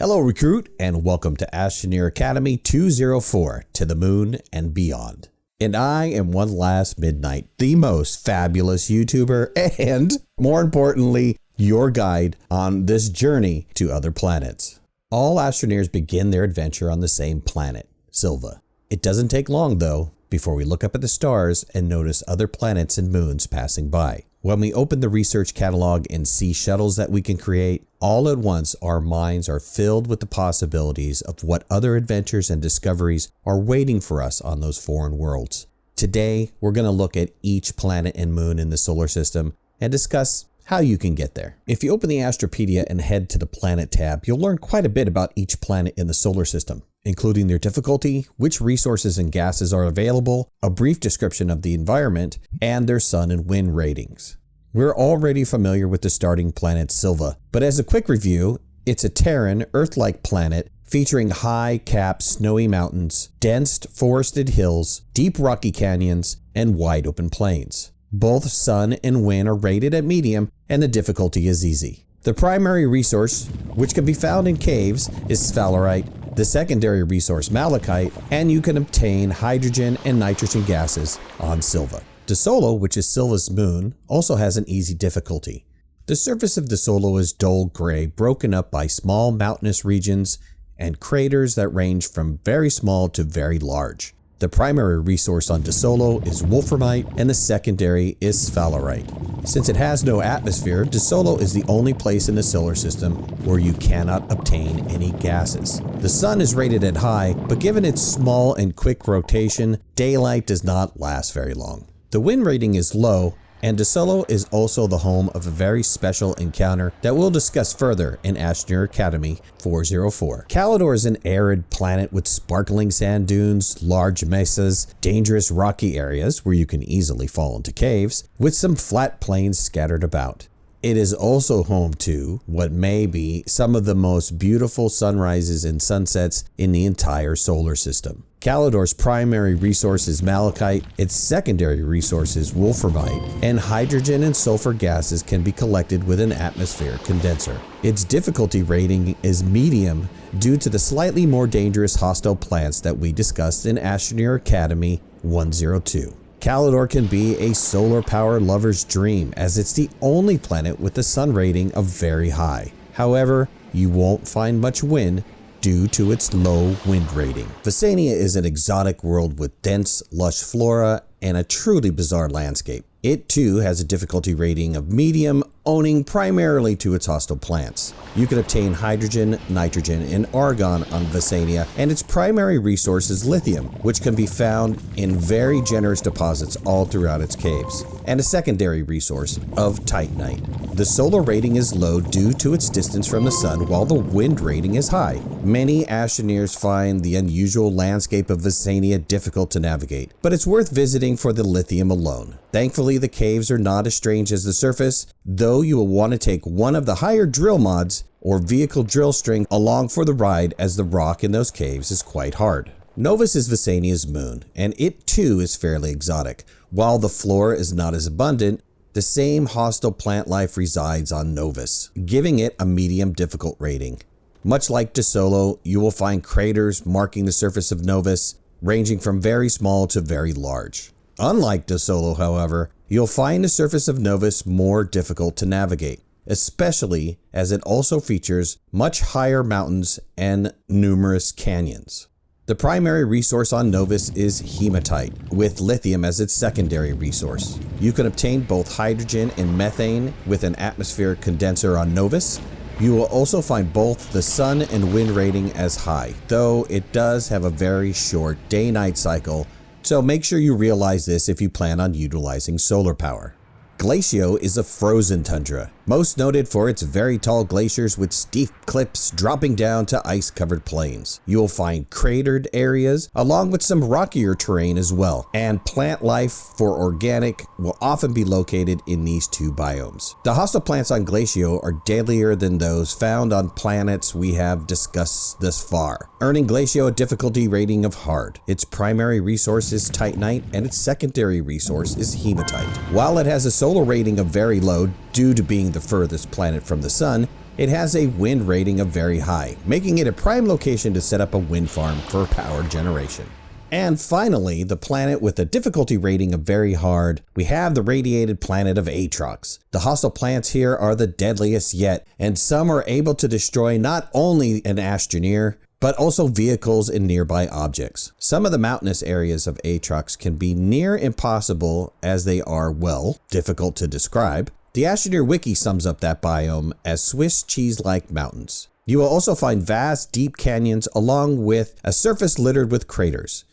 Hello Recruit, and welcome to Astroneer Academy 204, to the moon and beyond. And I am one last midnight, the most fabulous YouTuber, and more importantly, your guide on this journey to other planets. All astroneers begin their adventure on the same planet, Silva. It doesn't take long though, before we look up at the stars and notice other planets and moons passing by. When we open the research catalog and see shuttles that we can create, all at once our minds are filled with the possibilities of what other adventures and discoveries are waiting for us on those foreign worlds. Today, we're going to look at each planet and moon in the solar system and discuss how you can get there. If you open the Astropedia and head to the Planet tab, you'll learn quite a bit about each planet in the solar system, including their difficulty, which resources and gases are available, a brief description of the environment, and their sun and wind ratings. We're already familiar with the starting planet Silva, but as a quick review, it's a Terran, Earth-like planet featuring high-capped snowy mountains, dense forested hills, deep rocky canyons, and wide open plains. Both sun and wind are rated at medium, and the difficulty is easy. The primary resource, which can be found in caves, is sphalerite, the secondary resource malachite, and you can obtain hydrogen and nitrogen gases on Silva. DeSolo, which is Silva's moon, also has an easy difficulty. The surface of DeSolo is dull gray, broken up by small mountainous regions and craters that range from very small to very large. The primary resource on DeSolo is wolframite, and the secondary is sphalerite. Since it has no atmosphere, DeSolo is the only place in the solar system where you cannot obtain any gases. The sun is rated at high, but given its small and quick rotation, daylight does not last very long. The wind rating is low, and DeSolo is also the home of a very special encounter that we'll discuss further in Astroneer Academy 404. Calidor is an arid planet with sparkling sand dunes, large mesas, dangerous rocky areas where you can easily fall into caves, with some flat plains scattered about. It is also home to what may be some of the most beautiful sunrises and sunsets in the entire solar system. Calidor's primary resource is malachite, its secondary resource is wolframite, and hydrogen and sulfur gases can be collected with an atmospheric condenser. Its difficulty rating is medium due to the slightly more dangerous hostile planets that we discussed in Astroneer Academy 102. Calidor can be a solar power lover's dream, as it's the only planet with a sun rating of very high. However, you won't find much wind due to its low wind rating. Kseniya is an exotic world with dense, lush flora and a truly bizarre landscape. It too has a difficulty rating of medium, owing primarily to its hostile plants. You can obtain hydrogen, nitrogen, and argon on Kseniya, and its primary resource is lithium, which can be found in very generous deposits all throughout its caves, and a secondary resource of titanite. The solar rating is low due to its distance from the sun, while the wind rating is high. Many astroneers find the unusual landscape of Kseniya difficult to navigate, but it's worth visiting for the lithium alone. Thankfully, the caves are not as strange as the surface, though you will want to take one of the higher drill mods or vehicle drill string along for the ride, as the rock in those caves is quite hard. Novus is Kseniya's moon, and it too is fairly exotic. While the flora is not as abundant, the same hostile plant life resides on Novus, giving it a medium difficult rating. Much like DeSolo, you will find craters marking the surface of Novus, ranging from very small to very large. Unlike DeSolo, however, you'll find the surface of Novus more difficult to navigate, especially as it also features much higher mountains and numerous canyons. The primary resource on Novus is hematite, with lithium as its secondary resource. You can obtain both hydrogen and methane with an atmospheric condenser on Novus. You will also find both the sun and wind rating as high, though it does have a very short day-night cycle, so make sure you realize this if you plan on utilizing solar power. Glacio is a frozen tundra, most noted for its very tall glaciers with steep cliffs dropping down to ice-covered plains. You will find cratered areas along with some rockier terrain as well, and plant life for organic will often be located in these two biomes. The hostile plants on Glacio are deadlier than those found on planets we have discussed thus far, earning Glacio a difficulty rating of hard. Its primary resource is titanite, and its secondary resource is hematite. While it has a solar rating of very low due to being the furthest planet from the sun, It has a wind rating of very high, making it a prime location to set up a wind farm for power generation. And finally, the planet with a difficulty rating of very hard, we have the radiated planet of Atrox. The hostile planets here are the deadliest yet, and some are able to destroy not only an Astroneer, but also vehicles and nearby objects. Some of the mountainous areas of Atrox can be near impossible as they are, well, difficult to describe. The Astroneer Wiki sums up that biome as Swiss cheese-like mountains. You will also find vast, deep canyons along with a surface littered with craters.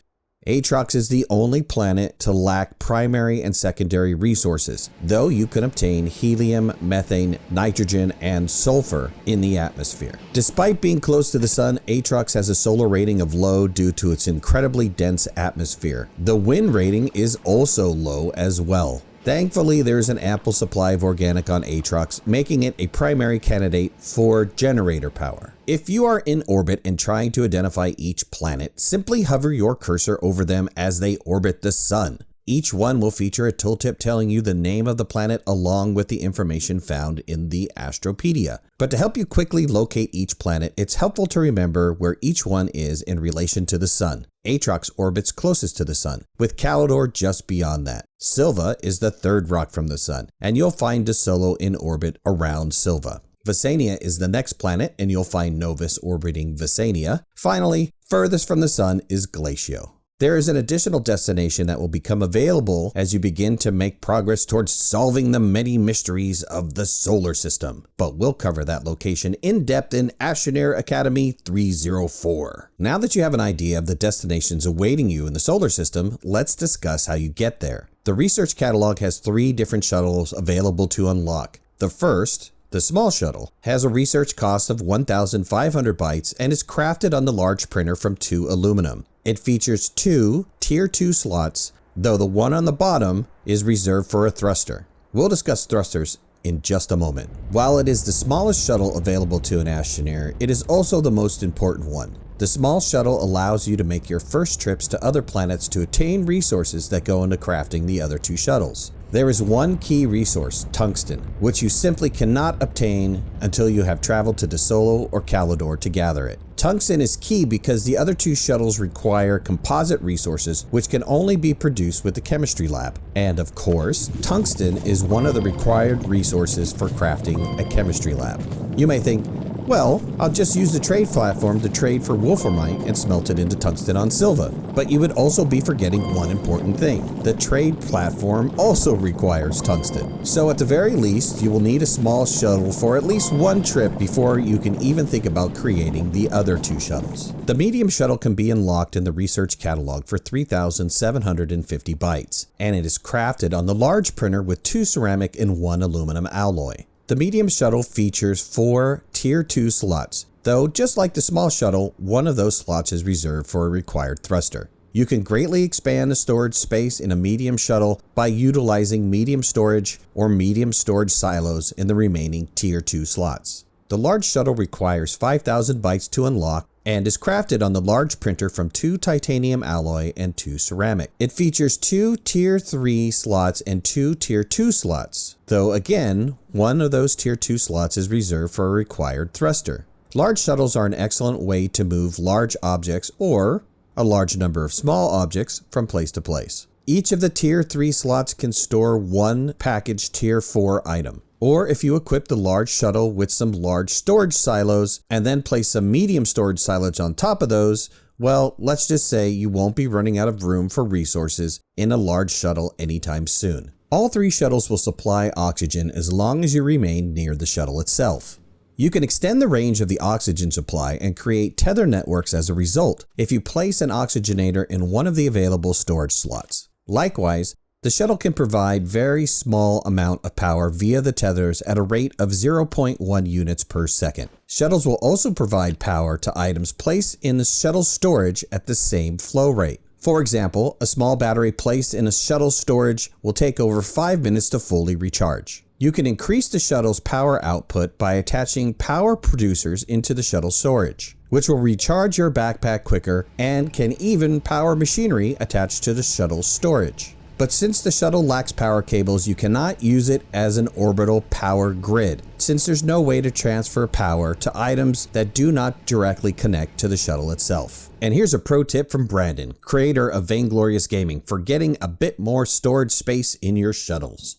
Atrox is the only planet to lack primary and secondary resources, though you can obtain helium, methane, nitrogen, and sulfur in the atmosphere. Despite being close to the sun, Atrox has a solar rating of low due to its incredibly dense atmosphere. The wind rating is also low as well. Thankfully, there is an ample supply of organic on Atrox, making it a primary candidate for generator power. If you are in orbit and trying to identify each planet, simply hover your cursor over them as they orbit the sun. Each one will feature a tooltip telling you the name of the planet along with the information found in the Astropedia. But to help you quickly locate each planet, it's helpful to remember where each one is in relation to the sun. Atrox orbits closest to the sun, with Calidor just beyond that. Silva is the third rock from the sun, and you'll find De Solo in orbit around Silva. Kseniya is the next planet, and you'll find Novus orbiting Kseniya. Finally, furthest from the sun is Glacio. There is an additional destination that will become available as you begin to make progress towards solving the many mysteries of the solar system, but we'll cover that location in depth in Astroneer Academy 304. Now that you have an idea of the destinations awaiting you in the solar system, let's discuss how you get there. The research catalog has 3 different shuttles available to unlock. The first, the small shuttle, has a research cost of 1,500 bytes and is crafted on the large printer from 2 aluminum. It features 2 Tier 2 slots, though the one on the bottom is reserved for a thruster. We'll discuss thrusters in just a moment. While it is the smallest shuttle available to an Astroneer, it is also the most important one. The small shuttle allows you to make your first trips to other planets to attain resources that go into crafting the other 2 shuttles. There is one key resource, tungsten, which you simply cannot obtain until you have traveled to De Solo or Calidor to gather it. Tungsten is key because the other 2 shuttles require composite resources which can only be produced with the chemistry lab. And of course, tungsten is one of the required resources for crafting a chemistry lab. You may think, well, I'll just use the trade platform to trade for wolframite and smelt it into tungsten on Silva. But you would also be forgetting one important thing. The trade platform also requires tungsten. So at the very least, you will need a small shuttle for at least one trip before you can even think about creating the other 2 shuttles. The medium shuttle can be unlocked in the research catalog for 3,750 bytes, and it is crafted on the large printer with 2 ceramic and 1 aluminum alloy. The medium shuttle features 4 Tier 2 slots, though just like the small shuttle, one of those slots is reserved for a required thruster. You can greatly expand the storage space in a medium shuttle by utilizing medium storage or medium storage silos in the remaining Tier 2 slots. The large shuttle requires 5,000 bytes to unlock and is crafted on the large printer from 2 titanium alloy and 2 ceramic. It features 2 Tier 3 slots and 2 Tier 2 slots, though again, one of those Tier 2 slots is reserved for a required thruster. Large shuttles are an excellent way to move large objects or a large number of small objects from place to place. Each of the Tier 3 slots can store 1 packaged Tier 4 item. Or if you equip the large shuttle with some large storage silos and then place some medium storage silos on top of those, well, let's just say you won't be running out of room for resources in a large shuttle anytime soon. All 3 shuttles will supply oxygen as long as you remain near the shuttle itself. You can extend the range of the oxygen supply and create tether networks as a result if you place an oxygenator in one of the available storage slots. Likewise, the shuttle can provide very small amount of power via the tethers at a rate of 0.1 units per second. Shuttles will also provide power to items placed in the shuttle storage at the same flow rate. For example, a small battery placed in a shuttle storage will take over 5 minutes to fully recharge. You can increase the shuttle's power output by attaching power producers into the shuttle storage, which will recharge your backpack quicker and can even power machinery attached to the shuttle storage. But since the shuttle lacks power cables, you cannot use it as an orbital power grid, since there's no way to transfer power to items that do not directly connect to the shuttle itself. And here's a pro tip from Brandon, creator of Vainglorious Gaming, for getting a bit more storage space in your shuttles.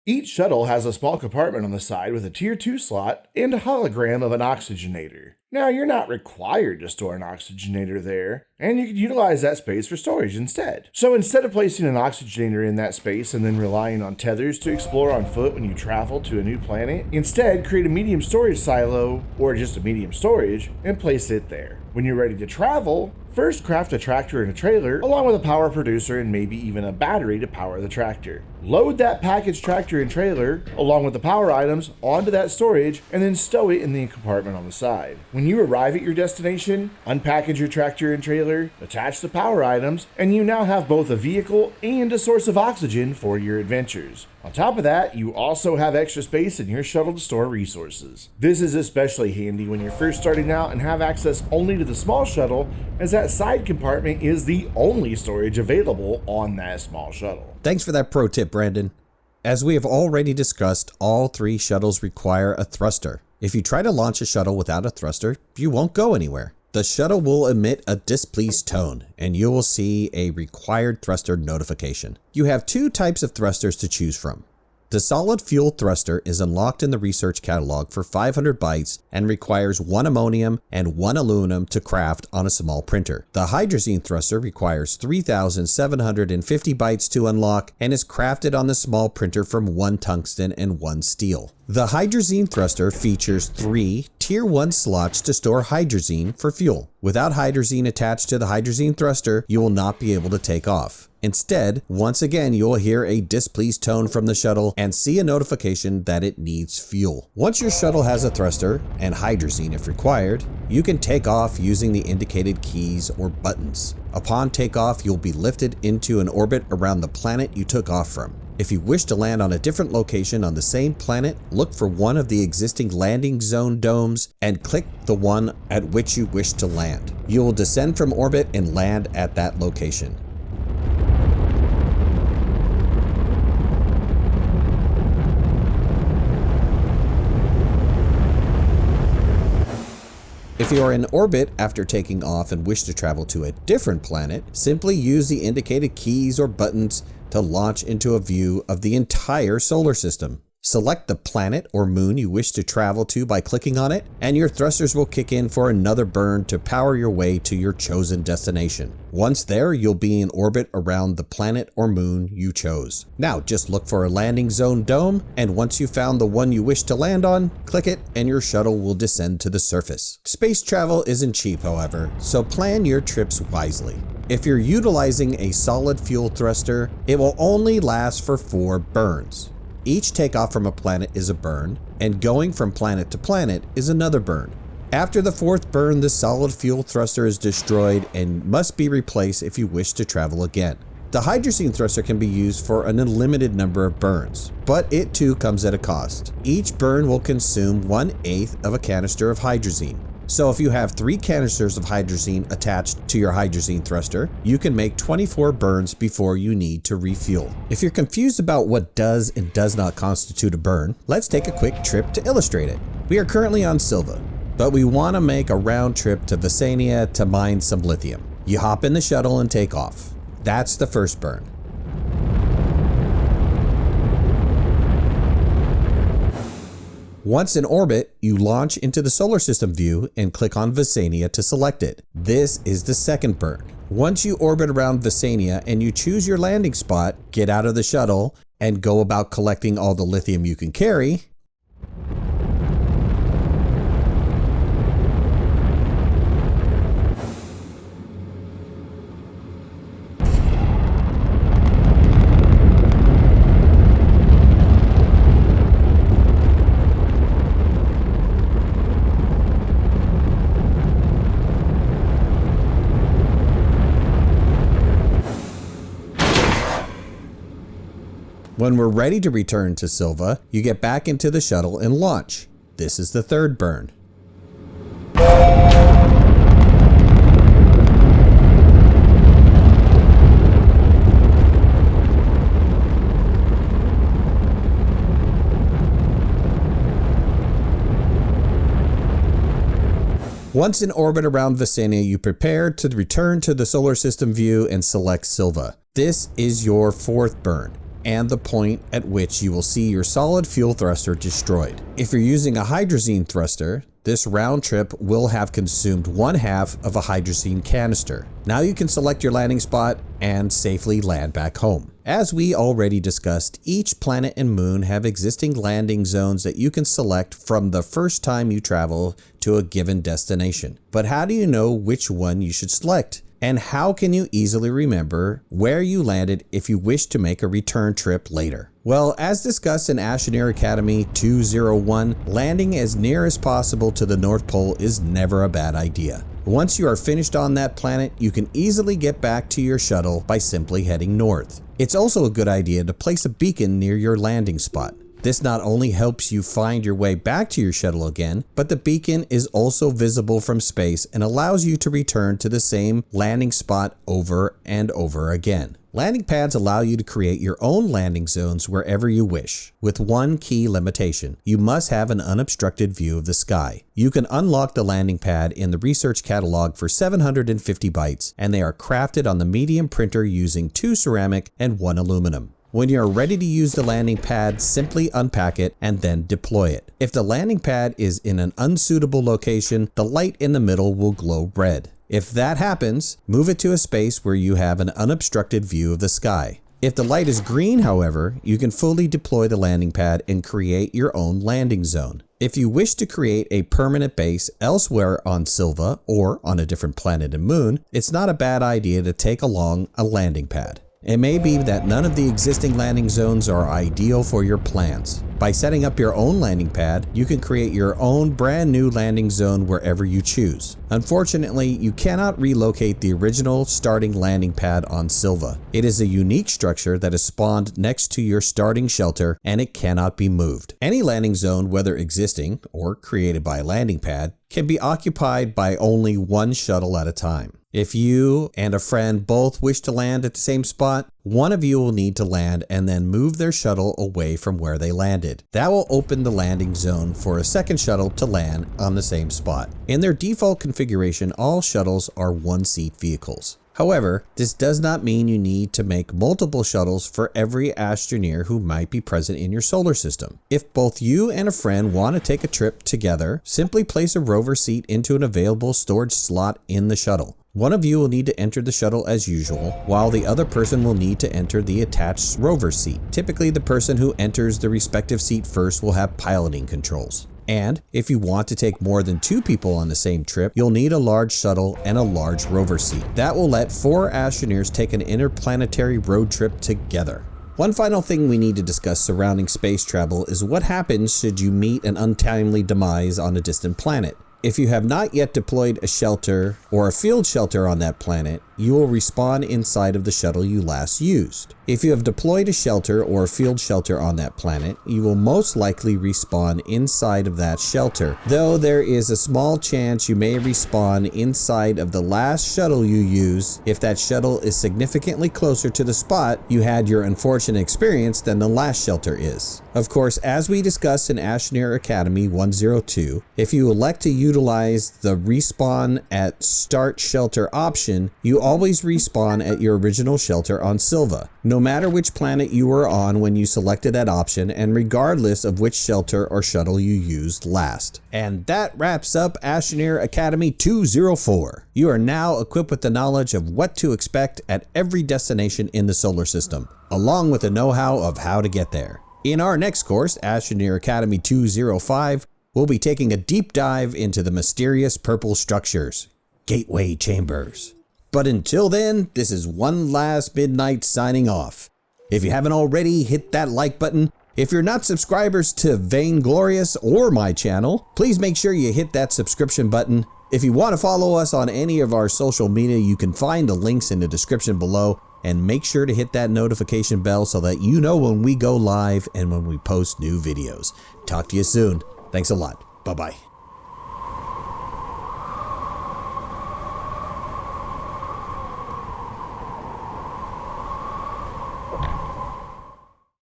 Each shuttle has a small compartment on the side with a tier 2 slot and a hologram of an oxygenator. Now, you're not required to store an oxygenator there, and you could utilize that space for storage instead. So instead of placing an oxygenator in that space and then relying on tethers to explore on foot when you travel to a new planet, instead create a medium storage silo, or just a medium storage, and place it there. When you're ready to travel, first craft a tractor and a trailer, along with a power producer and maybe even a battery to power the tractor. Load that packaged tractor and trailer, along with the power items, onto that storage, and then stow it in the compartment on the side. When you arrive at your destination, unpackage your tractor and trailer, attach the power items, and you now have both a vehicle and a source of oxygen for your adventures. On top of that, you also have extra space in your shuttle to store resources. This is especially handy when you're first starting out and have access only to the small shuttle, as that side compartment is the only storage available on that small shuttle. Thanks for that pro tip, Brandon. As we have already discussed, all 3 shuttles require a thruster. If you try to launch a shuttle without a thruster, you won't go anywhere. The shuttle will emit a displeased tone, and you will see a required thruster notification. You have 2 types of thrusters to choose from. The solid fuel thruster is unlocked in the research catalog for 500 bytes and requires 1 ammonium and 1 aluminum to craft on a small printer. The hydrazine thruster requires 3,750 bytes to unlock and is crafted on the small printer from 1 tungsten and 1 steel. The hydrazine thruster features 3 tier 1 slots to store hydrazine for fuel. Without hydrazine attached to the hydrazine thruster, you will not be able to take off. Instead, once again, you will hear a displeased tone from the shuttle and see a notification that it needs fuel. Once your shuttle has a thruster, and hydrazine if required, you can take off using the indicated keys or buttons. Upon takeoff, you'll be lifted into an orbit around the planet you took off from. If you wish to land on a different location on the same planet, look for one of the existing landing zone domes and click the one at which you wish to land. You will descend from orbit and land at that location. If you are in orbit after taking off and wish to travel to a different planet, simply use the indicated keys or buttons to launch into a view of the entire solar system. Select the planet or moon you wish to travel to by clicking on it, and your thrusters will kick in for another burn to power your way to your chosen destination. Once there, you'll be in orbit around the planet or moon you chose. Now, just look for a landing zone dome, and once you've found the one you wish to land on, click it and your shuttle will descend to the surface. Space travel isn't cheap, however, so plan your trips wisely. If you're utilizing a solid fuel thruster, it will only last for 4 burns. Each takeoff from a planet is a burn, and going from planet to planet is another burn. After the 4th burn, the solid fuel thruster is destroyed and must be replaced if you wish to travel again. The hydrazine thruster can be used for an unlimited number of burns, but it too comes at a cost. Each burn will consume 1/8 of a canister of hydrazine. So if you have 3 canisters of hydrazine attached to your hydrazine thruster, you can make 24 burns before you need to refuel. If you're confused about what does and does not constitute a burn, let's take a quick trip to illustrate it. We are currently on Silva, but we want to make a round trip to kseniya to mine some lithium. You hop in the shuttle and take off. That's the first burn. Once in orbit, you launch into the solar system view and click on kseniya to select it. This is the second burn. Once you orbit around kseniya and you choose your landing spot, get out of the shuttle and go about collecting all the lithium you can carry. When we're ready to return to Silva, you get back into the shuttle and launch. This is the third burn. Once in orbit around kseniya, you prepare to return to the solar system view and select Silva. This is your fourth burn, and the point at which you will see your solid fuel thruster destroyed. If you're using a hydrazine thruster, this round trip will have consumed 1/2 of a hydrazine canister. Now you can select your landing spot and safely land back home. As we already discussed, each planet and moon have existing landing zones that you can select from the first time you travel to a given destination. But how do you know which one you should select? And how can you easily remember where you landed if you wish to make a return trip later? Well, as discussed in Astroneer Academy 201, landing as near as possible to the North Pole is never a bad idea. Once you are finished on that planet, you can easily get back to your shuttle by simply heading north. It's also a good idea to place a beacon near your landing spot. This not only helps you find your way back to your shuttle again, but the beacon is also visible from space and allows you to return to the same landing spot over and over again. Landing pads allow you to create your own landing zones wherever you wish, with one key limitation: you must have an unobstructed view of the sky. You can unlock the landing pad in the research catalog for 750 bytes, and they are crafted on the medium printer using 2 ceramic and 1 aluminum. When you are ready to use the landing pad, simply unpack it and then deploy it. If the landing pad is in an unsuitable location, the light in the middle will glow red. If that happens, move it to a space where you have an unobstructed view of the sky. If the light is green, however, you can fully deploy the landing pad and create your own landing zone. If you wish to create a permanent base elsewhere on Silva or on a different planet and moon, it's not a bad idea to take along a landing pad. It may be that none of the existing landing zones are ideal for your plans. By setting up your own landing pad, you can create your own brand new landing zone wherever you choose. Unfortunately, you cannot relocate the original starting landing pad on Silva. It is a unique structure that is spawned next to your starting shelter, and it cannot be moved. Any landing zone, whether existing or created by a landing pad, can be occupied by only one shuttle at a time. If you and a friend both wish to land at the same spot, one of you will need to land and then move their shuttle away from where they landed. That will open the landing zone for a second shuttle to land on the same spot. In their default configuration, all shuttles are one-seat vehicles. However, this does not mean you need to make multiple shuttles for every astroneer who might be present in your solar system. If both you and a friend want to take a trip together, simply place a rover seat into an available storage slot in the shuttle. One of you will need to enter the shuttle as usual, while the other person will need to enter the attached rover seat. Typically, the person who enters the respective seat first will have piloting controls. And if you want to take more than 2 people on the same trip, you'll need a large shuttle and a large rover seat. That will let 4 astroneers take an interplanetary road trip together. One final thing we need to discuss surrounding space travel is what happens should you meet an untimely demise on a distant planet. If you have not yet deployed a shelter or a field shelter on that planet, you will respawn inside of the shuttle you last used. If you have deployed a shelter or a field shelter on that planet, you will most likely respawn inside of that shelter, though there is a small chance you may respawn inside of the last shuttle you used if that shuttle is significantly closer to the spot you had your unfortunate experience than the last shelter is. Of course, as we discussed in Astroneer Academy 102, if you elect to utilize the respawn at start shelter option, you always respawn at your original shelter on Silva, no matter which planet you were on when you selected that option and regardless of which shelter or shuttle you used last. And that wraps up Astroneer Academy 204. You are now equipped with the knowledge of what to expect at every destination in the solar system, along with the know-how of how to get there. In our next course, Astroneer Academy 205, we'll be taking a deep dive into the mysterious purple structures, gateway chambers. But until then, this is One Last Midnight signing off. If you haven't already, hit that like button. If you're not subscribers to Vainglorious or my channel, please make sure you hit that subscription button. If you want to follow us on any of our social media, you can find the links in the description below. And make sure to hit that notification bell so that you know when we go live and when we post new videos. Talk to you soon. Thanks a lot. Bye-bye.